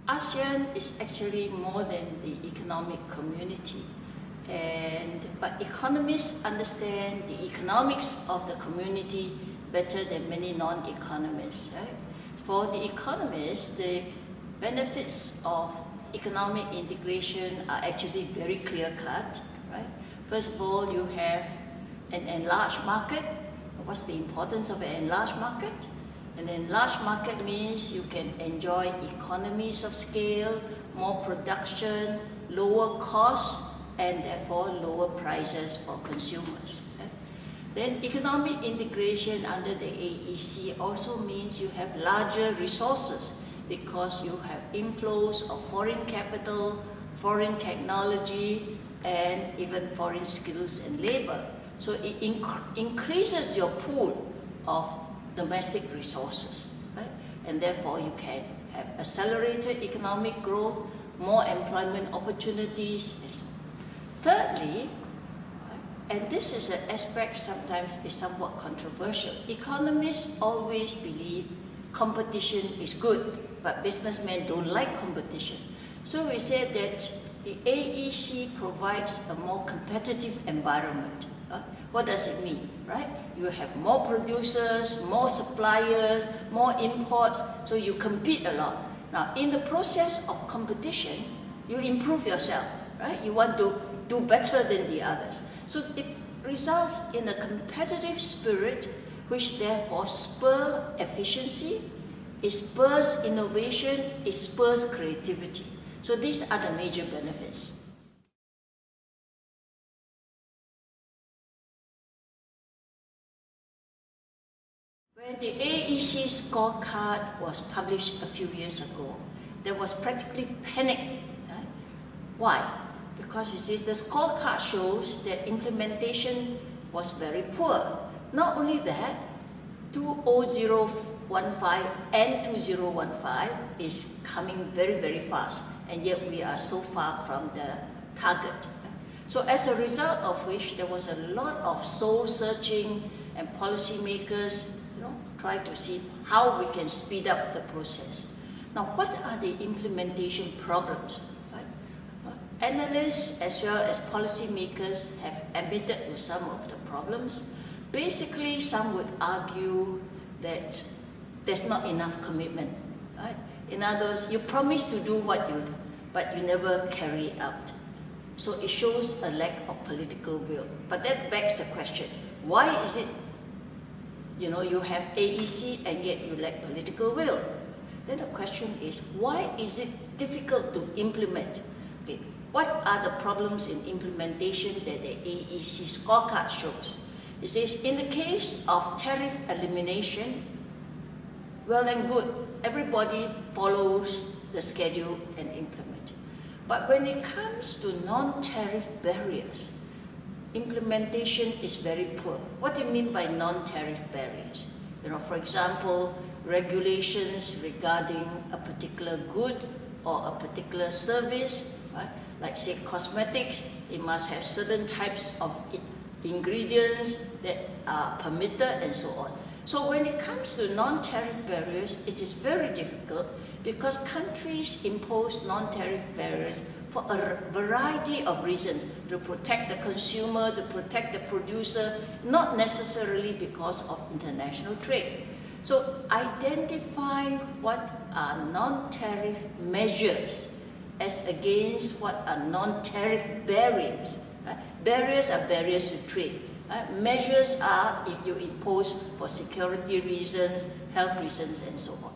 ASEAN is actually more than the economic community. But economists understand the economics of the community better than many non-economists. Right? For the economists, the benefits of economic integration are actually very clear-cut. Right? First of all, you have an enlarged market. What's the importance of an enlarged market? An enlarged market means you can enjoy economies of scale, more production, lower costs, and therefore lower prices for consumers. Then economic integration under the AEC also means you have larger resources because you have inflows of foreign capital, foreign technology, and even foreign skills and labor. So it increases your pool of domestic resources, right? And therefore you can have accelerated economic growth, more employment opportunities, and so on. Thirdly, and this is an aspect sometimes is somewhat controversial, economists always believe competition is good, but businessmen don't like competition. So we said that the AEC provides a more competitive environment. What does it mean, right? You have more producers, more suppliers, more imports, so you compete a lot. Now, in the process of competition, you improve yourself, right? You want to do better than the others. So it results in a competitive spirit, which therefore spurs efficiency, it spurs innovation, it spurs creativity. So these are the major benefits. When the AEC scorecard was published a few years ago, there was practically panic. Why? Because it says the scorecard shows that implementation was very poor. Not only that, 2015 and 2015 is coming very, very fast, and yet we are so far from the target. So as a result of which, there was a lot of soul-searching, and policymakers try to see how we can speed up the process. Now, what are the implementation problems? Analysts as well as policymakers have admitted to some of the problems. Basically, some would argue that there's not enough commitment. Right? In other words, you promise to do what you do, but you never carry it out. So it shows a lack of political will. But that begs the question, why is it you have AEC and yet you lack political will? Then the question is, why is it difficult to implement? Okay. What are the problems in implementation that the AEC scorecard shows? It says, in the case of tariff elimination, well and good, everybody follows the schedule and implement. But when it comes to non-tariff barriers, implementation is very poor. What do you mean by non-tariff barriers? For example, regulations regarding a particular good or a particular service, right? Like say cosmetics, it must have certain types of ingredients that are permitted and so on. So when it comes to non-tariff barriers, it is very difficult because countries impose non-tariff barriers for a variety of reasons, to protect the consumer, to protect the producer, not necessarily because of international trade. So identifying what are non-tariff measures as against what are non-tariff barriers. Barriers are barriers to trade. Measures are if you impose for security reasons, health reasons, and so on.